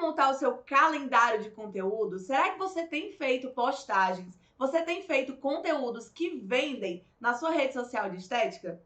montar o seu calendário de conteúdo? Será que você tem feito postagens? Você tem feito conteúdos que vendem na sua rede social de estética?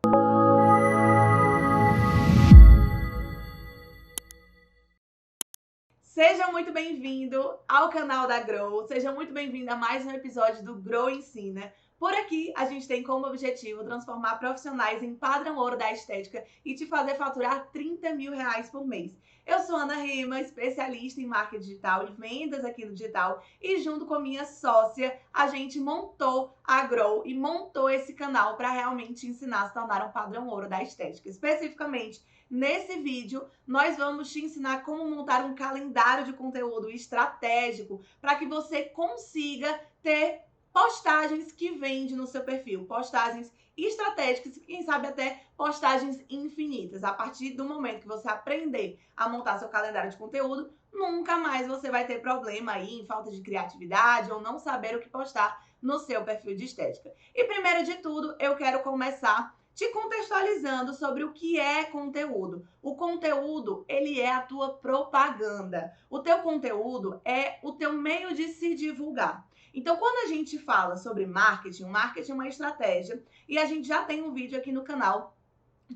Seja muito bem-vindo ao canal da Grow, seja muito bem-vindo a mais um episódio do Grow Ensina. Por aqui, a gente tem como objetivo transformar profissionais em padrão ouro da estética e te fazer faturar R$30 mil por mês. Eu sou Ana Rima, especialista em marketing digital e vendas aqui no digital, e junto com minha sócia, a gente montou a Grow e montou esse canal para realmente ensinar a se tornar um padrão ouro da estética. Especificamente, nesse vídeo, nós vamos te ensinar como montar um calendário de conteúdo estratégico para que você consiga ter postagens que vendem no seu perfil, postagens estratégicas e quem sabe até postagens infinitas. A partir do momento que você aprender a montar seu calendário de conteúdo, nunca mais você vai ter problema aí em falta de criatividade ou não saber o que postar no seu perfil de estética. E primeiro de tudo, eu quero começar te contextualizando sobre o que é conteúdo. O conteúdo, ele é a tua propaganda. O teu conteúdo é o teu meio de se divulgar. Então, quando a gente fala sobre marketing, o marketing é uma estratégia e a gente já tem um vídeo aqui no canal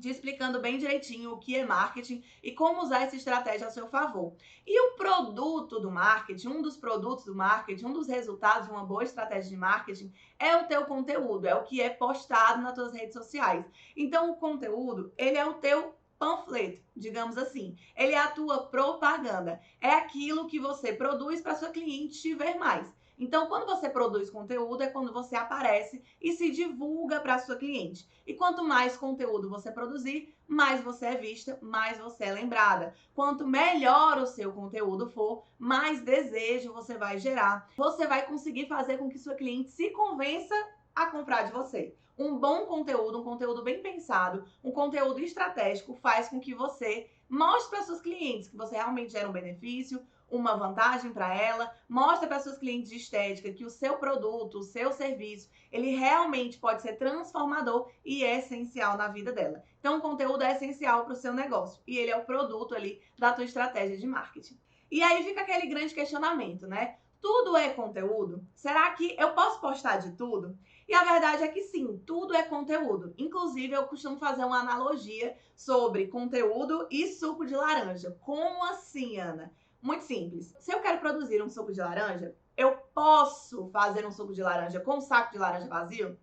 te explicando bem direitinho o que é marketing e como usar essa estratégia ao seu favor. E o produto do marketing, um dos produtos do marketing, um dos resultados de uma boa estratégia de marketing é o teu conteúdo, é o que é postado nas tuas redes sociais. Então, o conteúdo, ele é o teu panfleto, digamos assim. Ele é a tua propaganda. É aquilo que você produz para sua cliente te ver mais. Então, quando você produz conteúdo, é quando você aparece e se divulga para a sua cliente. E quanto mais conteúdo você produzir, mais você é vista, mais você é lembrada. Quanto melhor o seu conteúdo for, mais desejo você vai gerar. Você vai conseguir fazer com que sua cliente se convença a comprar de você. Um bom conteúdo, um conteúdo bem pensado, um conteúdo estratégico faz com que você mostre para seus clientes que você realmente gera um benefício, uma vantagem para ela, mostra para seus clientes de estética que o seu produto, o seu serviço, ele realmente pode ser transformador e é essencial na vida dela. Então, o conteúdo é essencial para o seu negócio e ele é o produto ali da tua estratégia de marketing. E aí fica aquele grande questionamento, né? Tudo é conteúdo? Será que eu posso postar de tudo? E a verdade é que sim, tudo é conteúdo. Inclusive, eu costumo fazer uma analogia sobre conteúdo e suco de laranja. Como assim, Ana? Muito simples. Se eu quero produzir um suco de laranja, eu posso fazer um suco de laranja com um saco de laranja vazio?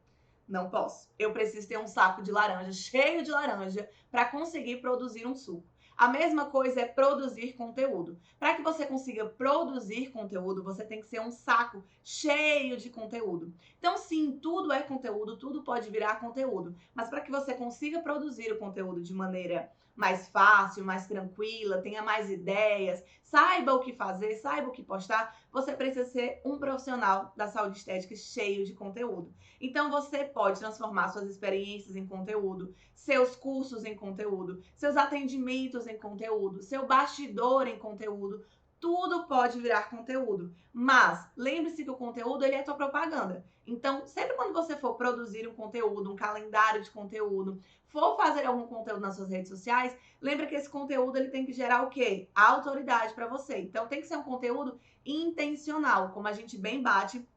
Não posso. Eu preciso ter um saco de laranja cheio de laranja para conseguir produzir um suco. A mesma coisa é produzir conteúdo. Para que você consiga produzir conteúdo, você tem que ser um saco cheio de conteúdo. Então, sim, tudo é conteúdo, tudo pode virar conteúdo. Mas para que você consiga produzir o conteúdo de maneira mais fácil, mais tranquila, tenha mais ideias, saiba o que fazer, saiba o que postar, você precisa ser um profissional da saúde estética cheio de conteúdo. Então, você pode transformar suas experiências em conteúdo, seus cursos em conteúdo, seus atendimentos em conteúdo, seu bastidor em conteúdo. Tudo pode virar conteúdo. Mas lembre-se que o conteúdo ele é tua propaganda. Então, sempre quando você for produzir um conteúdo, um calendário de conteúdo, for fazer algum conteúdo nas suas redes sociais, lembra que esse conteúdo ele tem que gerar o quê? Autoridade para você. Então, tem que ser um conteúdo intencional, como a gente bem bate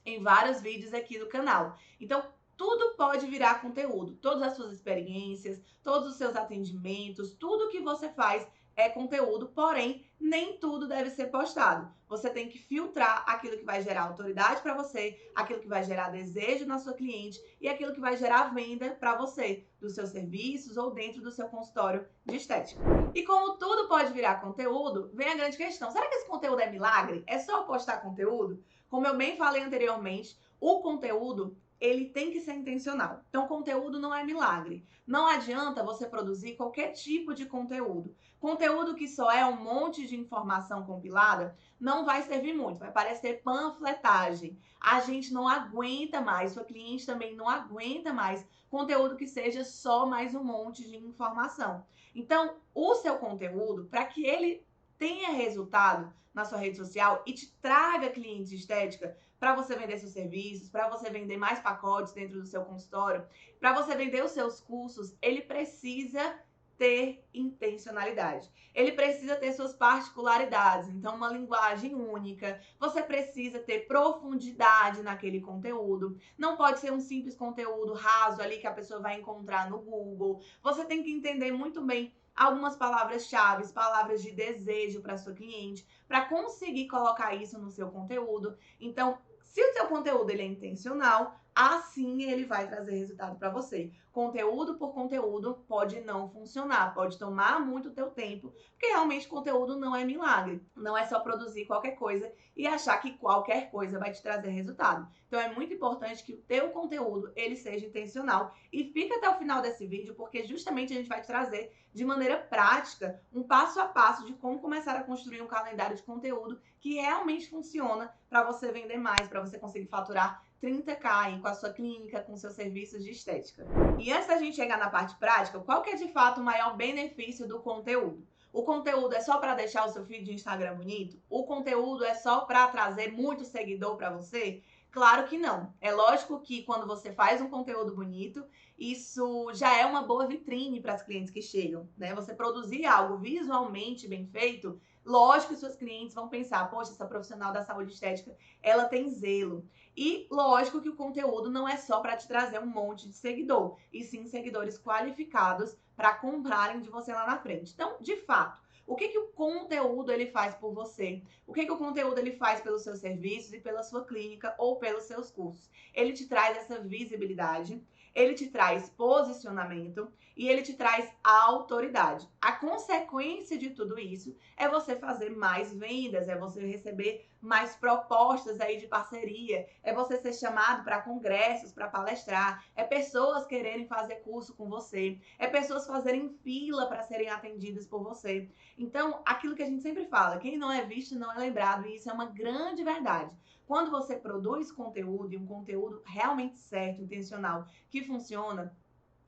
em vários vídeos aqui do canal. Então, tudo pode virar conteúdo. Todas as suas experiências, todos os seus atendimentos, tudo que você faz é conteúdo, porém, nem tudo deve ser postado. Você tem que filtrar aquilo que vai gerar autoridade para você, aquilo que vai gerar desejo na sua cliente e aquilo que vai gerar venda para você, dos seus serviços ou dentro do seu consultório de estética. E como tudo pode virar conteúdo, vem a grande questão. Será que esse conteúdo é milagre? É só postar conteúdo? Como eu bem falei anteriormente, o conteúdo ele tem que ser intencional. Então, conteúdo não é milagre. Não adianta você produzir qualquer tipo de conteúdo. Conteúdo que só é um monte de informação compilada não vai servir muito, vai parecer panfletagem. A gente não aguenta mais, sua cliente também não aguenta mais conteúdo que seja só mais um monte de informação. Então, o seu conteúdo, para que ele tenha resultado na sua rede social e te traga clientes de estética para você vender seus serviços, para você vender mais pacotes dentro do seu consultório, para você vender os seus cursos, ele precisa ter intencionalidade. Ele precisa ter suas particularidades, então uma linguagem única. Você precisa ter profundidade naquele conteúdo. Não pode ser um simples conteúdo raso ali que a pessoa vai encontrar no Google. Você tem que entender muito bem algumas palavras-chave, palavras de desejo para sua cliente, para conseguir colocar isso no seu conteúdo. Então, se o seu conteúdo ele é intencional, assim ele vai trazer resultado para você. Conteúdo por conteúdo pode não funcionar, pode tomar muito o teu tempo, porque realmente conteúdo não é milagre. Não é só produzir qualquer coisa e achar que qualquer coisa vai te trazer resultado. Então é muito importante que o teu conteúdo ele seja intencional e fica até o final desse vídeo, porque justamente a gente vai te trazer de maneira prática um passo a passo de como começar a construir um calendário de conteúdo que realmente funciona para você vender mais, para você conseguir faturar 30k aí com a sua clínica, com seus serviços de estética. E antes da gente chegar na parte prática, qual que é de fato o maior benefício do conteúdo? O conteúdo é só para deixar o seu feed de Instagram bonito? O conteúdo é só para trazer muito seguidor para você? Claro que não. É lógico que quando você faz um conteúdo bonito, isso já é uma boa vitrine para as clientes que chegam, né? Você produzir algo visualmente bem feito, lógico que suas clientes vão pensar, poxa, essa profissional da saúde estética, ela tem zelo. E lógico que o conteúdo não é só para te trazer um monte de seguidor, e sim seguidores qualificados para comprarem de você lá na frente. Então, de fato, o que o conteúdo ele faz por você? O que o conteúdo ele faz pelos seus serviços e pela sua clínica ou pelos seus cursos? Ele te traz essa visibilidade, ele te traz posicionamento e ele te traz autoridade. A consequência de tudo isso é você fazer mais vendas, é você receber mais propostas aí de parceria, é você ser chamado para congressos, para palestrar, é pessoas quererem fazer curso com você, é pessoas fazerem fila para serem atendidas por você. Então, aquilo que a gente sempre fala, quem não é visto não é lembrado, e isso é uma grande verdade. Quando você produz conteúdo, e um conteúdo realmente certo, intencional, que funciona,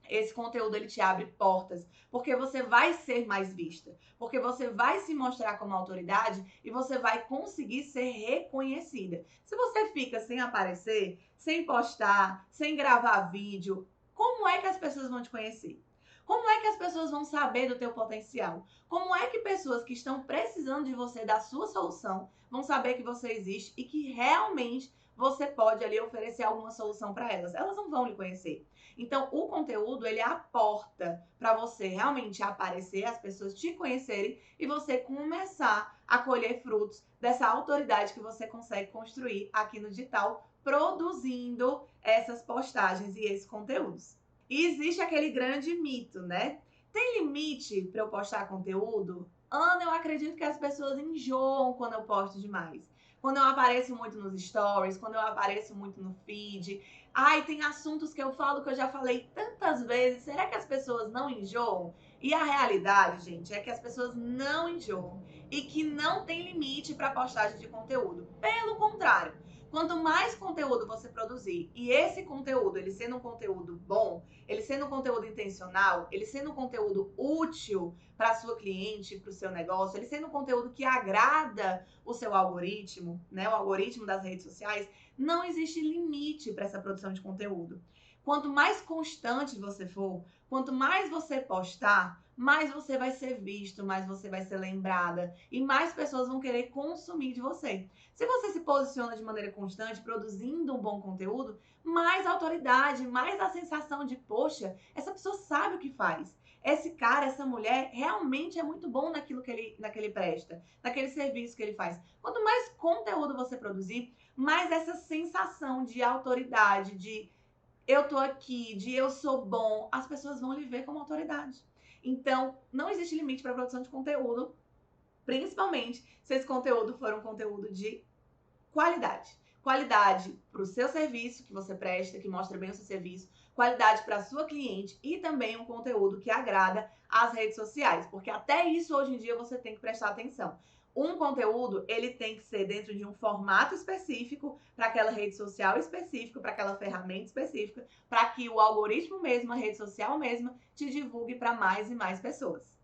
esse conteúdo ele te abre portas, porque você vai ser mais vista, porque você vai se mostrar como autoridade e você vai conseguir ser reconhecida. Se você fica sem aparecer, sem postar, sem gravar vídeo, como é que as pessoas vão te conhecer? Como é que as pessoas vão saber do teu potencial? Como é que pessoas que estão precisando de você, da sua solução, vão saber que você existe e que realmente você pode ali oferecer alguma solução para elas? Elas não vão lhe conhecer. Então, o conteúdo, ele é a porta para você realmente aparecer, as pessoas te conhecerem e você começar a colher frutos dessa autoridade que você consegue construir aqui no digital, produzindo essas postagens e esses conteúdos. E existe aquele grande mito, né? Tem limite para eu postar conteúdo? Ana, eu acredito que as pessoas enjoam quando eu posto demais. Quando eu apareço muito nos stories, quando eu apareço muito no feed. Ai, tem assuntos que eu falo que eu já falei tantas vezes. Será que as pessoas não enjoam? E a realidade, gente, é que as pessoas não enjoam e que não tem limite para postagem de conteúdo. Pelo contrário, quanto mais conteúdo você produzir, e esse conteúdo, ele sendo um conteúdo bom, ele sendo um conteúdo intencional, ele sendo um conteúdo útil para a sua cliente, para o seu negócio, ele sendo um conteúdo que agrada o seu algoritmo, né, o algoritmo das redes sociais, não existe limite para essa produção de conteúdo. Quanto mais constante você for, quanto mais você postar, mais você vai ser visto, mais você vai ser lembrada e mais pessoas vão querer consumir de você. Se você se posiciona de maneira constante, produzindo um bom conteúdo, mais autoridade, mais a sensação de, poxa, essa pessoa sabe o que faz. Esse cara, essa mulher, realmente é muito bom naquilo que ele presta, naquele serviço que ele faz. Quanto mais conteúdo você produzir, mais essa sensação de autoridade, de eu tô aqui, de eu sou bom, as pessoas vão lhe ver como autoridade. Então, não existe limite para a produção de conteúdo, principalmente se esse conteúdo for um conteúdo de qualidade. Qualidade para o seu serviço que você presta, que mostra bem o seu serviço, qualidade para a sua cliente e também um conteúdo que agrada às redes sociais, porque até isso hoje em dia você tem que prestar atenção. Um conteúdo, ele tem que ser dentro de um formato específico, para aquela rede social específica, para aquela ferramenta específica, para que o algoritmo mesmo, a rede social mesma, te divulgue para mais e mais pessoas.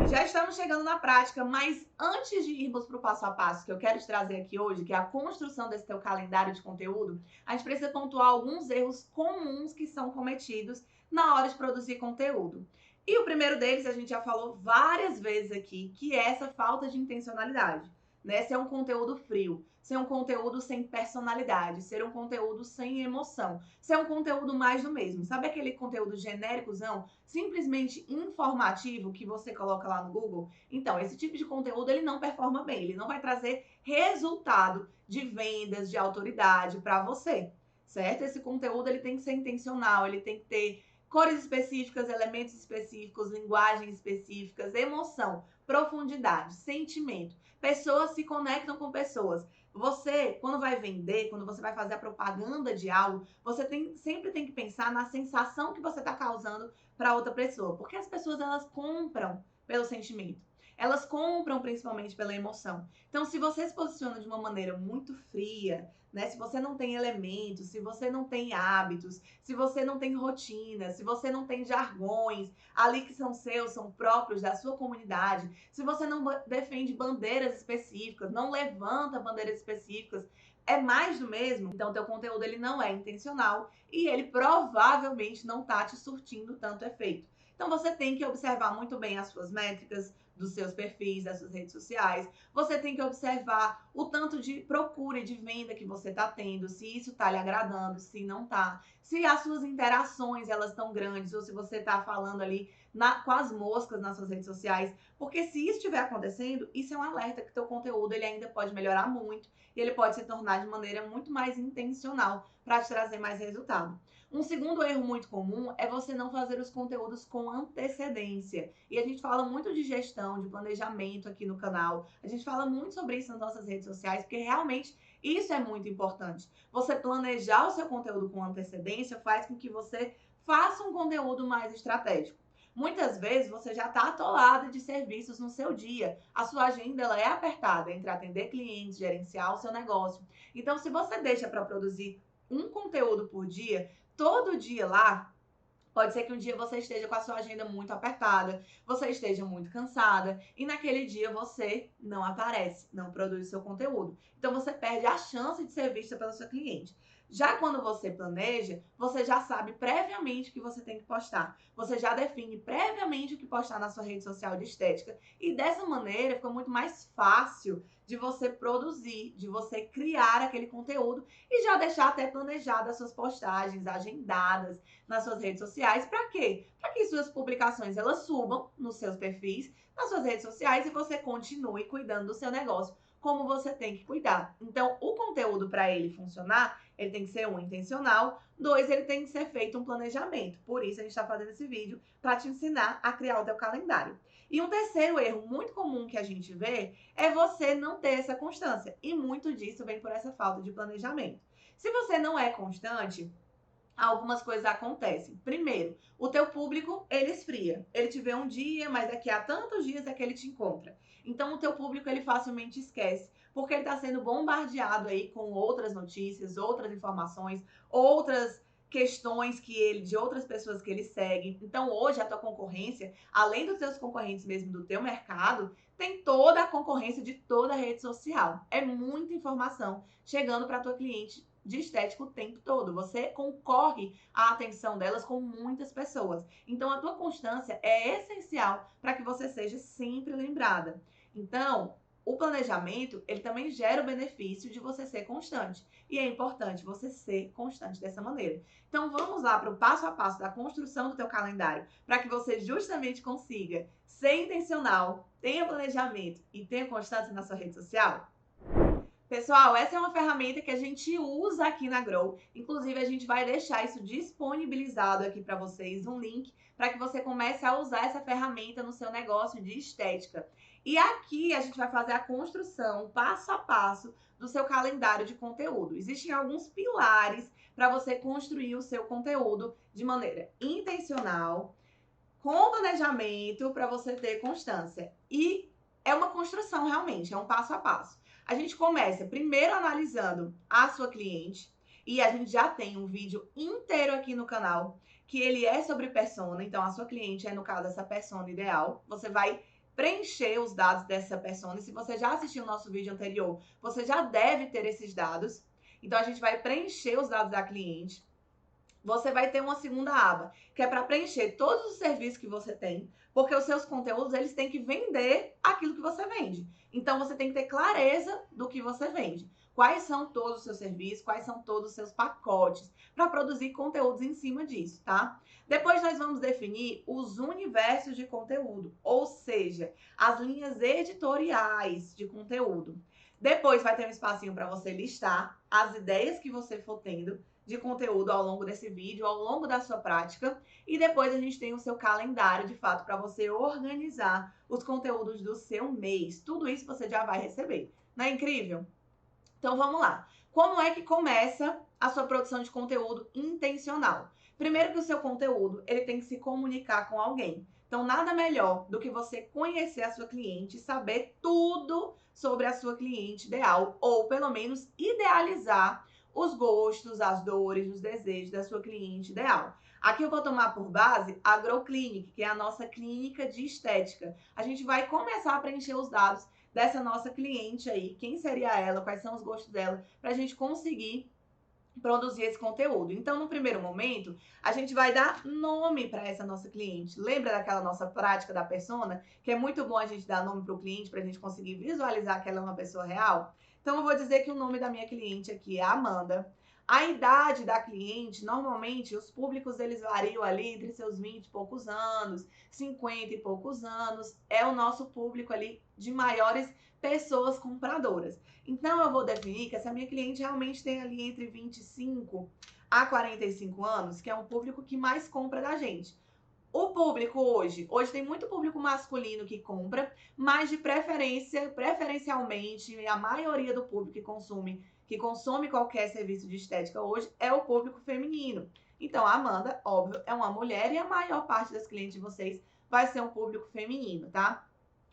E já estamos chegando na prática, mas antes de irmos para o passo a passo que eu quero te trazer aqui hoje, que é a construção desse teu calendário de conteúdo, a gente precisa pontuar alguns erros comuns que são cometidos na hora de produzir conteúdo. E o primeiro deles, a gente já falou várias vezes aqui, que é essa falta de intencionalidade, né? Ser um conteúdo frio, ser um conteúdo sem personalidade, ser um conteúdo sem emoção, ser um conteúdo mais do mesmo. Sabe aquele conteúdo genéricozão, simplesmente informativo que você coloca lá no Google? Então, esse tipo de conteúdo, ele não performa bem, ele não vai trazer resultado de vendas, de autoridade para você, certo? Esse conteúdo, ele tem que ser intencional, ele tem que ter cores específicas, elementos específicos, linguagens específicas, emoção, profundidade, sentimento. Pessoas se conectam com pessoas. Você, quando vai vender, quando você vai fazer a propaganda de algo, você sempre tem que pensar na sensação que você está causando para outra pessoa. Porque as pessoas, elas compram pelo sentimento. Elas compram principalmente pela emoção. Então, se você se posiciona de uma maneira muito fria, né? Se você não tem elementos, se você não tem hábitos, se você não tem rotina, se você não tem jargões ali que são seus, são próprios da sua comunidade, se você não defende bandeiras específicas, não levanta bandeiras específicas, é mais do mesmo. Então, teu conteúdo ele não é intencional e ele provavelmente não tá te surtindo tanto efeito. Então, você tem que observar muito bem as suas métricas dos seus perfis, das suas redes sociais. Você tem que observar o tanto de procura e de venda que você está tendo, se isso está lhe agradando, se não está, se as suas interações elas estão grandes ou se você está falando ali com as moscas nas suas redes sociais, porque se isso estiver acontecendo, isso é um alerta que teu conteúdo ele ainda pode melhorar muito e ele pode se tornar de maneira muito mais intencional para te trazer mais resultado. Um segundo erro muito comum é você não fazer os conteúdos com antecedência. E a gente fala muito de gestão, de planejamento aqui no canal. A gente fala muito sobre isso nas nossas redes sociais, porque realmente isso é muito importante. Você planejar o seu conteúdo com antecedência faz com que você faça um conteúdo mais estratégico. Muitas vezes você já está atolada de serviços no seu dia. A sua agenda ela é apertada entre atender clientes, gerenciar o seu negócio. Então, se você deixa para produzir um conteúdo por dia, todo dia lá, pode ser que um dia você esteja com a sua agenda muito apertada, você esteja muito cansada e naquele dia você não aparece, não produz o seu conteúdo. Então você perde a chance de ser vista pela sua cliente. Já quando você planeja, você já sabe previamente o que você tem que postar. Você já define previamente o que postar na sua rede social de estética. E dessa maneira fica muito mais fácil de você produzir, de você criar aquele conteúdo e já deixar até planejadas as suas postagens, agendadas nas suas redes sociais. Para quê? Para que suas publicações elas subam nos seus perfis, nas suas redes sociais e você continue cuidando do seu negócio como você tem que cuidar. Então, o conteúdo para ele funcionar, ele tem que ser intencional, ele tem que ser feito um planejamento. Por isso a gente está fazendo esse vídeo para te ensinar a criar o teu calendário. E um terceiro erro muito comum que a gente vê é você não ter essa constância. E muito disso vem por essa falta de planejamento. Se você não é constante, algumas coisas acontecem. Primeiro, o teu público, ele esfria. Ele te vê um dia, mas daqui a tantos dias é que ele te encontra. Então, o teu público, ele facilmente esquece, porque ele está sendo bombardeado aí com outras notícias, outras informações, outras questões de outras pessoas que ele segue. Então, hoje, a tua concorrência, além dos teus concorrentes mesmo do teu mercado, tem toda a concorrência de toda a rede social. É muita informação chegando para a tua cliente de estética o tempo todo. Você concorre à atenção delas com muitas pessoas. Então, a tua constância é essencial para que você seja sempre lembrada. Então, o planejamento, ele também gera o benefício de você ser constante. E é importante você ser constante dessa maneira. Então, vamos lá para o passo a passo da construção do teu calendário, para que você justamente consiga ser intencional, tenha planejamento e tenha constância na sua rede social. Pessoal, essa é uma ferramenta que a gente usa aqui na Grow. Inclusive, a gente vai deixar isso disponibilizado aqui para vocês, um link, para que você comece a usar essa ferramenta no seu negócio de estética. E aqui a gente vai fazer a construção, passo a passo, do seu calendário de conteúdo. Existem alguns pilares para você construir o seu conteúdo de maneira intencional, com planejamento, para você ter constância. E é uma construção realmente, é um passo a passo. A gente começa primeiro analisando a sua cliente e a gente já tem um vídeo inteiro aqui no canal que ele é sobre persona. Então, a sua cliente é, no caso, essa persona ideal. Você vai preencher os dados dessa persona. E se você já assistiu o nosso vídeo anterior, você já deve ter esses dados. Então, a gente vai preencher os dados da cliente. você vai ter uma segunda aba, que é para preencher todos os serviços que você tem, porque os seus conteúdos, eles têm que vender aquilo que você vende. Então, você tem que ter clareza do que você vende. Quais são todos os seus serviços, quais são todos os seus pacotes, para produzir conteúdos em cima disso, tá? Depois nós vamos definir os universos de conteúdo, ou seja, as linhas editoriais de conteúdo. Depois vai ter um espacinho para você listar as ideias que você for tendo de conteúdo ao longo desse vídeo, ao longo da sua prática. E depois a gente tem o seu calendário, de fato, para você organizar os conteúdos do seu mês. Tudo isso você já vai receber. Não é incrível? Então vamos lá. Como é que começa a sua produção de conteúdo intencional? Primeiro que o seu conteúdo, ele tem que se comunicar com alguém. Então nada melhor do que você conhecer a sua cliente, saber tudo sobre a sua cliente ideal, ou pelo menos idealizar os gostos, as dores, os desejos da sua cliente ideal. Aqui eu vou tomar por base a Grow Clinic, que é a nossa clínica de estética. A gente vai começar a preencher os dados dessa nossa cliente aí, quem seria ela, quais são os gostos dela, para a gente conseguir produzir esse conteúdo. Então, no primeiro momento, a gente vai dar nome para essa nossa cliente. Lembra daquela nossa prática da persona? Que é muito bom a gente dar nome para o cliente para a gente conseguir visualizar que ela é uma pessoa real. Então, eu vou dizer que o nome da minha cliente aqui é Amanda. A idade da cliente, normalmente, os públicos, eles variam ali entre seus 20 e poucos anos, 50 e poucos anos. É o nosso público ali de maiores pessoas compradoras. Então, eu vou definir que essa minha cliente realmente tem ali entre 25 a 45 anos, que é um público que mais compra da gente. O público hoje tem muito público masculino que compra, mas de preferencialmente, a maioria do público que consome qualquer serviço de estética hoje é o público feminino. Então, a Amanda, óbvio, é uma mulher e a maior parte das clientes de vocês vai ser um público feminino, tá?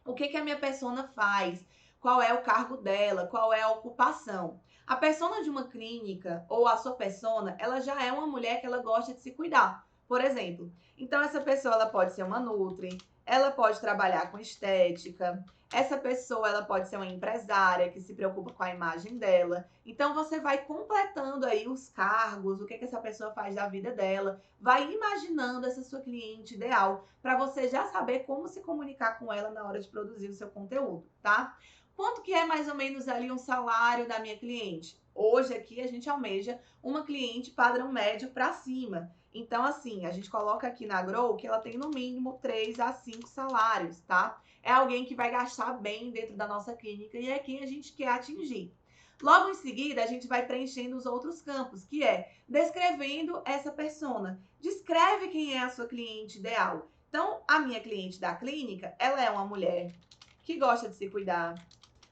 O que a minha persona faz? Qual é o cargo dela? Qual é a ocupação? A persona de uma clínica ou a sua persona, ela já é uma mulher que ela gosta de se cuidar, por exemplo. Então, essa pessoa ela pode ser uma nutri, ela pode trabalhar com estética, essa pessoa ela pode ser uma empresária que se preocupa com a imagem dela. Então, você vai completando aí os cargos, o que essa pessoa faz da vida dela, vai imaginando essa sua cliente ideal, para você já saber como se comunicar com ela na hora de produzir o seu conteúdo, tá? Quanto que é mais ou menos ali um salário da minha cliente? Hoje aqui a gente almeja uma cliente padrão médio para cima. Então, assim, a gente coloca aqui na Grow que ela tem no mínimo 3 a 5 salários, tá? É alguém que vai gastar bem dentro da nossa clínica e é quem a gente quer atingir. Logo em seguida, a gente vai preenchendo os outros campos, que é descrevendo essa persona. Descreve quem é a sua cliente ideal. Então, a minha cliente da clínica, ela é uma mulher que gosta de se cuidar,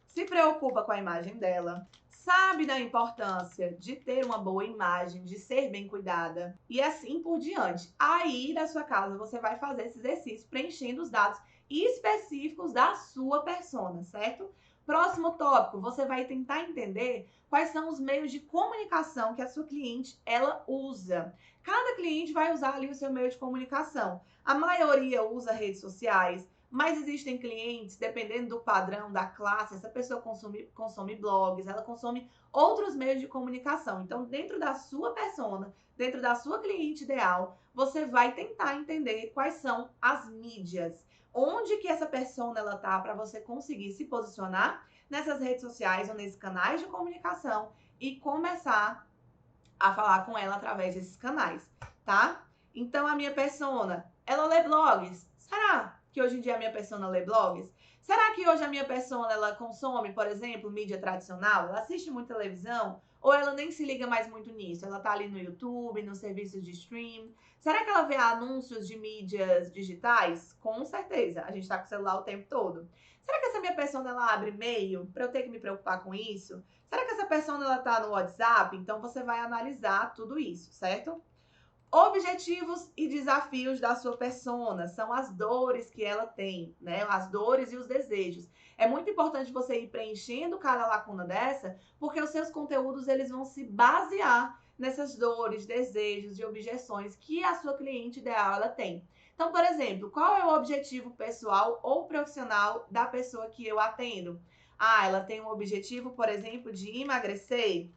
se preocupa com a imagem dela, sabe da importância de ter uma boa imagem, de ser bem cuidada e assim por diante. Aí, na sua casa, você vai fazer esse exercício preenchendo os dados específicos da sua persona, certo? Próximo tópico, você vai tentar entender quais são os meios de comunicação que a sua cliente ela usa. Cada cliente vai usar ali o seu meio de comunicação. A maioria usa redes sociais, mas existem clientes, dependendo do padrão, da classe, essa pessoa consome blogs, ela consome outros meios de comunicação. Então, dentro da sua persona, dentro da sua cliente ideal, você vai tentar entender quais são as mídias. Onde que essa persona ela tá para você conseguir se posicionar nessas redes sociais ou nesses canais de comunicação e começar a falar com ela através desses canais, tá? Então, a minha persona, ela lê blogs. Será que hoje em dia a minha persona lê blogs? Será que hoje a minha persona, ela consome, por exemplo, mídia tradicional? Ela assiste muito televisão? Ou ela nem se liga mais muito nisso? Ela tá ali no YouTube, nos serviços de stream? Será que ela vê anúncios de mídias digitais? Com certeza. A gente tá com o celular o tempo todo. Será que essa minha persona, ela abre e-mail para eu ter que me preocupar com isso? Será que essa persona, ela tá no WhatsApp? Então, você vai analisar tudo isso, certo? Objetivos e desafios da sua persona são as dores que ela tem, né? As dores e os desejos. É muito importante você ir preenchendo cada lacuna dessa, porque os seus conteúdos eles vão se basear nessas dores, desejos e objeções que a sua cliente ideal ela tem. Então, por exemplo, qual é o objetivo pessoal ou profissional da pessoa que eu atendo? Ah, ela tem um objetivo, por exemplo, de emagrecer.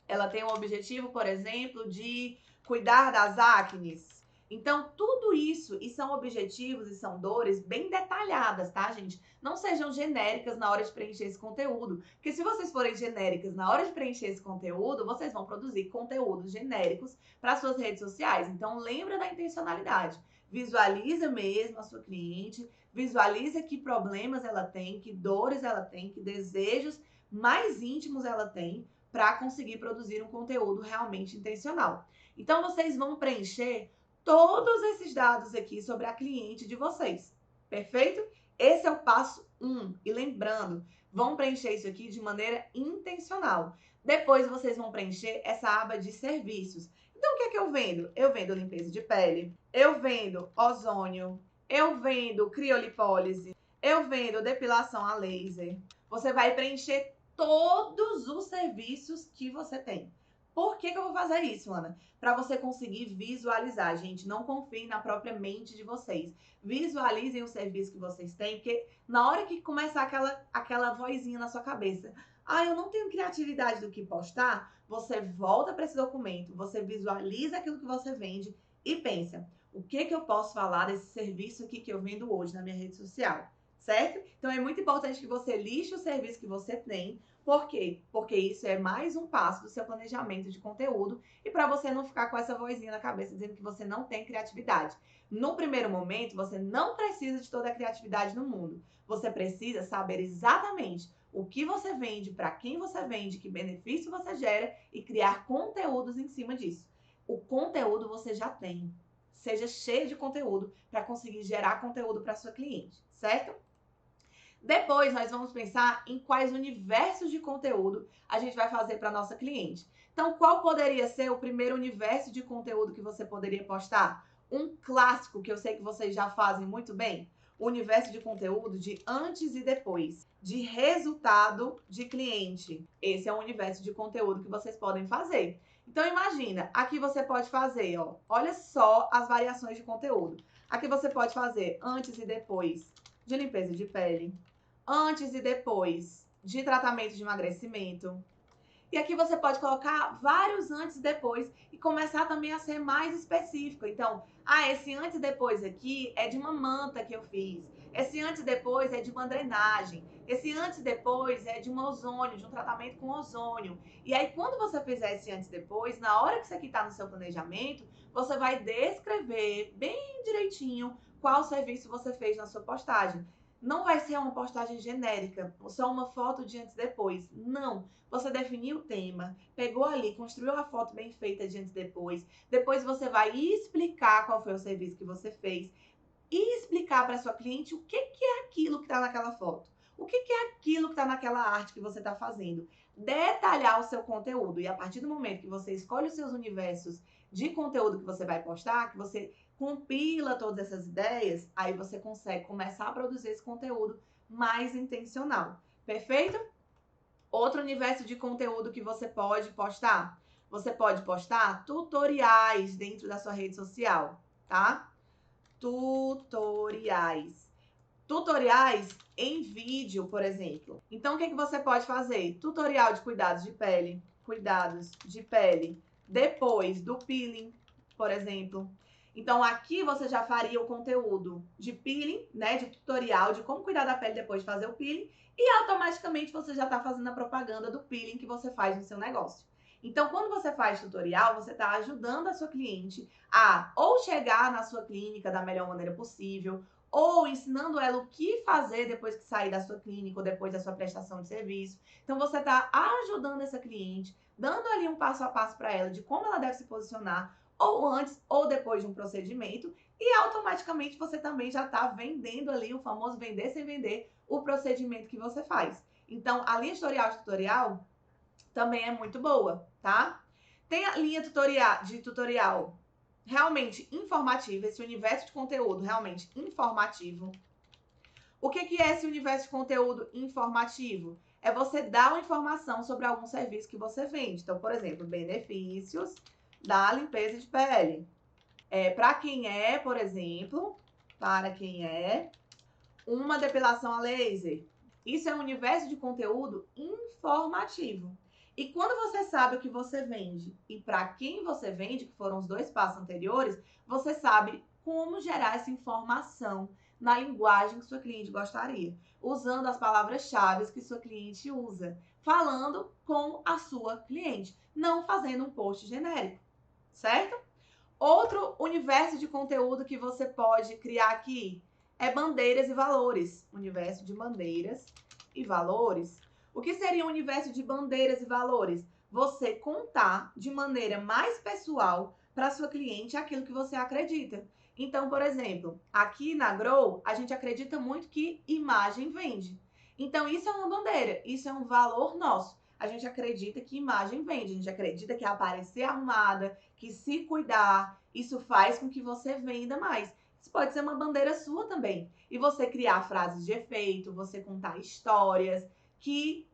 Ela tem um objetivo, por exemplo, de cuidar das acnes. Então, tudo isso, e são objetivos e são dores bem detalhadas, tá, gente? Não sejam genéricas na hora de preencher esse conteúdo, porque se vocês forem genéricas na hora de preencher esse conteúdo, vocês vão produzir conteúdos genéricos para suas redes sociais. Então, lembra da intencionalidade. Visualiza mesmo a sua cliente, visualiza que problemas ela tem, que dores ela tem, que desejos mais íntimos ela tem, para conseguir produzir um conteúdo realmente intencional. Então, vocês vão preencher todos esses dados aqui sobre a cliente de vocês, perfeito? Esse é o passo 1. E lembrando, vão preencher isso aqui de maneira intencional. Depois vocês vão preencher essa aba de serviços. Então, o que é que eu vendo? Eu vendo limpeza de pele, eu vendo ozônio, eu vendo criolipólise, eu vendo depilação a laser. Você vai preencher todos os serviços que você tem. Por que eu vou fazer isso, Ana? Para você conseguir visualizar, gente. Não confiem na própria mente de vocês. Visualizem o serviço que vocês têm, porque na hora que começar aquela vozinha na sua cabeça, eu não tenho criatividade do que postar, você volta para esse documento, você visualiza aquilo que você vende e pensa, o que eu posso falar desse serviço aqui que eu vendo hoje na minha rede social? Certo? Então é muito importante que você liste o serviço que você tem. Por quê? Porque isso é mais um passo do seu planejamento de conteúdo e para você não ficar com essa vozinha na cabeça dizendo que você não tem criatividade. No primeiro momento, você não precisa de toda a criatividade no mundo. Você precisa saber exatamente o que você vende, para quem você vende, que benefício você gera e criar conteúdos em cima disso. O conteúdo você já tem. Seja cheio de conteúdo para conseguir gerar conteúdo para sua cliente, certo? Depois, nós vamos pensar em quais universos de conteúdo a gente vai fazer para nossa cliente. Então, qual poderia ser o primeiro universo de conteúdo que você poderia postar? Um clássico que eu sei que vocês já fazem muito bem. O universo de conteúdo de antes e depois, de resultado de cliente. Esse é o universo de conteúdo que vocês podem fazer. Então, imagina, aqui você pode fazer, ó, olha só as variações de conteúdo. Aqui você pode fazer antes e depois de limpeza de pele, antes e depois de tratamento de emagrecimento. E aqui você pode colocar vários antes e depois e começar também a ser mais específico. Então, esse antes e depois aqui é de uma manta que eu fiz. Esse antes e depois é de uma drenagem. Esse antes e depois é de um ozônio, de um tratamento com ozônio. E aí, quando você fizer esse antes e depois, na hora que isso aqui está no seu planejamento, você vai descrever bem direitinho qual serviço você fez na sua postagem. Não vai ser uma postagem genérica, só uma foto de antes e depois. Não. Você definiu o tema, pegou ali, construiu a foto bem feita de antes e depois. Depois você vai explicar qual foi o serviço que você fez e explicar para sua cliente o que é aquilo que está naquela foto. O que é aquilo que está naquela arte que você está fazendo. Detalhar o seu conteúdo. E a partir do momento que você escolhe os seus universos de conteúdo que você vai postar, que você compila todas essas ideias, aí você consegue começar a produzir esse conteúdo mais intencional. Perfeito? Outro universo de conteúdo que você pode postar. Você pode postar tutoriais dentro da sua rede social, tá? Tutoriais. Tutoriais em vídeo, por exemplo. Então, o que você pode fazer? Tutorial de cuidados de pele. Cuidados de pele depois do peeling, por exemplo. Então, aqui você já faria o conteúdo de peeling, né? De tutorial de como cuidar da pele depois de fazer o peeling. E automaticamente você já está fazendo a propaganda do peeling que você faz no seu negócio. Então, quando você faz tutorial, você está ajudando a sua cliente a ou chegar na sua clínica da melhor maneira possível, ou ensinando ela o que fazer depois que sair da sua clínica ou depois da sua prestação de serviço. Então, você está ajudando essa cliente, dando ali um passo a passo para ela de como ela deve se posicionar, ou antes ou depois de um procedimento, e automaticamente você também já está vendendo ali o famoso vender sem vender o procedimento que você faz. Então, a linha editorial de tutorial também é muito boa, tá? Tem a linha de tutorial realmente informativa, esse universo de conteúdo realmente informativo. O que é esse universo de conteúdo informativo? É você dar uma informação sobre algum serviço que você vende. Então, por exemplo, benefícios da limpeza de pele. Para quem é, por exemplo, uma depilação a laser. Isso é um universo de conteúdo informativo. E quando você sabe o que você vende e para quem você vende, que foram os 2 passos anteriores, você sabe como gerar essa informação na linguagem que sua cliente gostaria, usando as palavras-chave que sua cliente usa, falando com a sua cliente, não fazendo um post genérico, certo? Outro universo de conteúdo que você pode criar aqui é bandeiras e valores. Universo de bandeiras e valores. O que seria um universo de bandeiras e valores? Você contar de maneira mais pessoal para sua cliente aquilo que você acredita. Então, por exemplo, aqui na Grow, a gente acredita muito que imagem vende. Então, isso é uma bandeira, isso é um valor nosso. A gente acredita que imagem vende, a gente acredita que aparecer arrumada, que se cuidar, isso faz com que você venda mais. Isso pode ser uma bandeira sua também. E você criar frases de efeito, você contar histórias que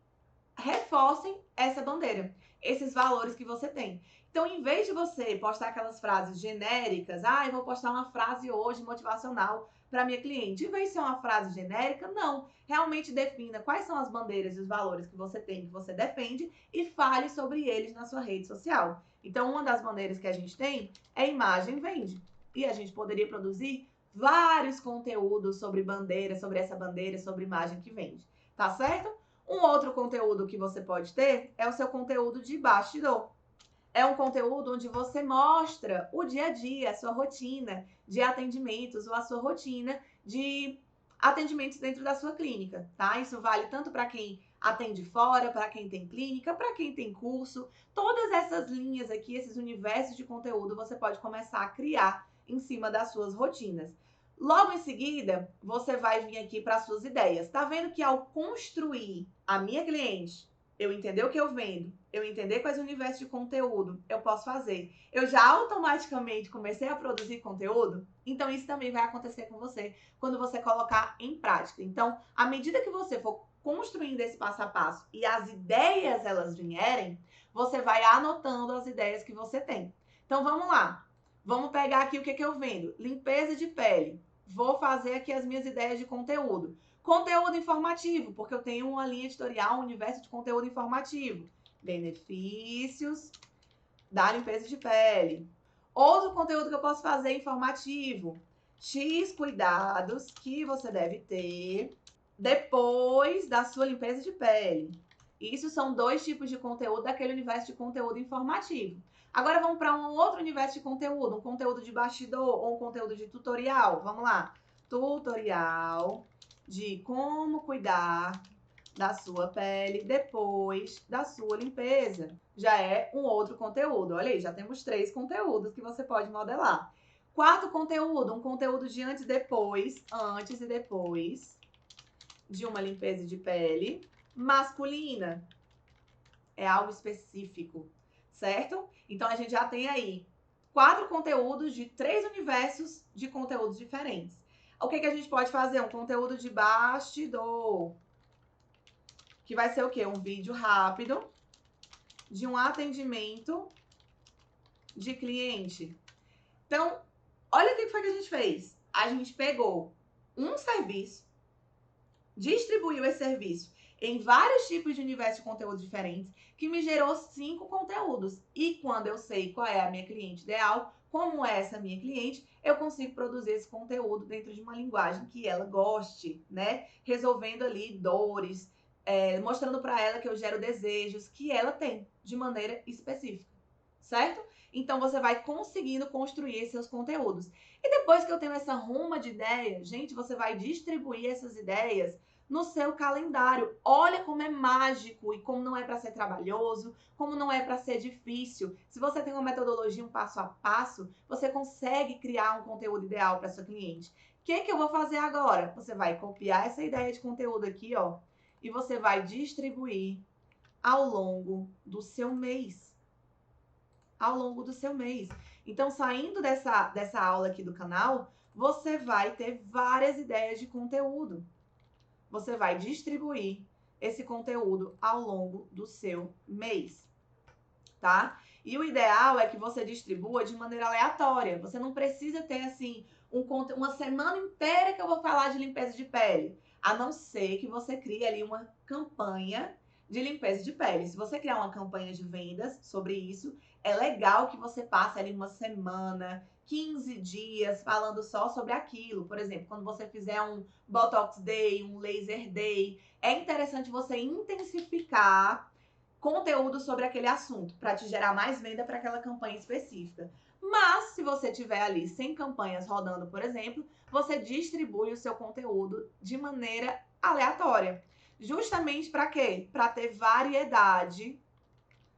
reforcem essa bandeira, esses valores que você tem. Então, em vez de você postar aquelas frases genéricas, eu vou postar uma frase hoje motivacional para minha cliente, em vez de ser uma frase genérica, não. Realmente defina quais são as bandeiras e os valores que você tem, que você defende e fale sobre eles na sua rede social. Então, uma das bandeiras que a gente tem é imagem vende. E a gente poderia produzir vários conteúdos sobre bandeira, sobre essa bandeira, sobre imagem que vende. Tá certo? Um outro conteúdo que você pode ter é o seu conteúdo de bastidor. É um conteúdo onde você mostra o dia a dia, a sua rotina de atendimentos ou a sua rotina de atendimentos dentro da sua clínica, tá? Isso vale tanto para quem atende fora, para quem tem clínica, para quem tem curso. Todas essas linhas aqui, esses universos de conteúdo, você pode começar a criar em cima das suas rotinas. Logo em seguida, você vai vir aqui para suas ideias. Tá vendo que ao construir a minha cliente, eu entender o que eu vendo, eu entender quais universos de conteúdo eu posso fazer, eu já automaticamente comecei a produzir conteúdo, então isso também vai acontecer com você quando você colocar em prática. Então, à medida que você for construindo esse passo a passo e as ideias elas vierem, você vai anotando as ideias que você tem. Então, vamos lá. Vamos pegar aqui o que eu vendo. Limpeza de pele. Vou fazer aqui as minhas ideias de conteúdo. Conteúdo informativo, porque eu tenho uma linha editorial, um universo de conteúdo informativo. Benefícios da limpeza de pele. Outro conteúdo que eu posso fazer informativo. X cuidados que você deve ter depois da sua limpeza de pele. Isso são 2 tipos de conteúdo daquele universo de conteúdo informativo. Agora vamos para um outro universo de conteúdo, um conteúdo de bastidor ou um conteúdo de tutorial. Vamos lá. Tutorial de como cuidar da sua pele depois da sua limpeza. Já é um outro conteúdo. Olha aí, já temos 3 conteúdos que você pode modelar. Quarto conteúdo, um conteúdo de antes e depois de uma limpeza de pele masculina. É algo específico, certo? Então, a gente já tem aí 4 conteúdos de 3 universos de conteúdos diferentes. O que a gente pode fazer? Um conteúdo de bastidor, que vai ser o quê? Um vídeo rápido de um atendimento de cliente. Então, olha o que foi que a gente fez. A gente pegou um serviço, distribuiu esse serviço em vários tipos de universo de conteúdo diferentes, que me gerou 5 conteúdos. E quando eu sei qual é a minha cliente ideal, como é essa minha cliente, eu consigo produzir esse conteúdo dentro de uma linguagem que ela goste, né? Resolvendo ali dores, mostrando para ela que eu gero desejos que ela tem de maneira específica, certo? Então, você vai conseguindo construir seus conteúdos. E depois que eu tenho essa ruma de ideias, gente, você vai distribuir essas ideias no seu calendário. Olha como é mágico e como não é para ser trabalhoso, como não é para ser difícil. Se você tem uma metodologia, um passo a passo, você consegue criar um conteúdo ideal para sua cliente. O que eu vou fazer agora? Você vai copiar essa ideia de conteúdo aqui, ó, e você vai distribuir ao longo do seu mês. Ao longo do seu mês. Então, saindo dessa aula aqui do canal, você vai ter várias ideias de conteúdo. Você vai distribuir esse conteúdo ao longo do seu mês, tá? E o ideal é que você distribua de maneira aleatória. Você não precisa ter, assim, uma semana inteira que eu vou falar de limpeza de pele. A não ser que você crie ali uma campanha de limpeza de pele. Se você criar uma campanha de vendas sobre isso, é legal que você passe ali uma semana, 15 dias falando só sobre aquilo. Por exemplo, quando você fizer um Botox Day, um Laser Day, é interessante você intensificar conteúdo sobre aquele assunto para te gerar mais venda para aquela campanha específica. Mas se você tiver ali 100 campanhas rodando, por exemplo, você distribui o seu conteúdo de maneira aleatória. Justamente para quê? Para ter variedade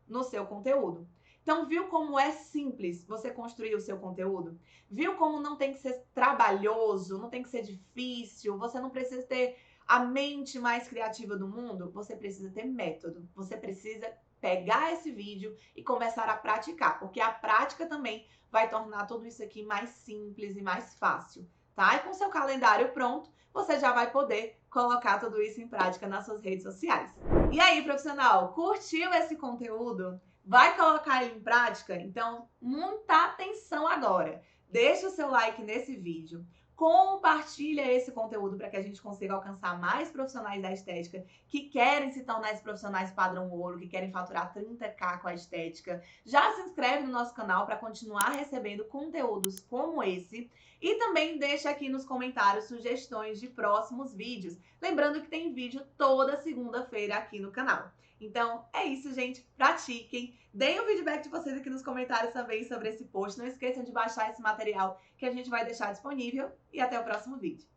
no seu conteúdo. Então, viu como é simples você construir o seu conteúdo? Viu como não tem que ser trabalhoso, não tem que ser difícil, você não precisa ter a mente mais criativa do mundo? Você precisa ter método, você precisa pegar esse vídeo e começar a praticar, porque a prática também vai tornar tudo isso aqui mais simples e mais fácil, tá? E com seu calendário pronto, você já vai poder colocar tudo isso em prática nas suas redes sociais. E aí, profissional, curtiu esse conteúdo? Vai colocar ele em prática? Então, muita atenção agora. Deixa o seu like nesse vídeo. Compartilha esse conteúdo para que a gente consiga alcançar mais profissionais da estética que querem se tornar esses profissionais padrão ouro, que querem faturar 30k com a estética. Já se inscreve no nosso canal para continuar recebendo conteúdos como esse. E também deixa aqui nos comentários sugestões de próximos vídeos. Lembrando que tem vídeo toda segunda-feira aqui no canal. Então, é isso, gente. Pratiquem. Deem o feedback de vocês aqui nos comentários também sobre esse post. Não esqueçam de baixar esse material que a gente vai deixar disponível. E até o próximo vídeo.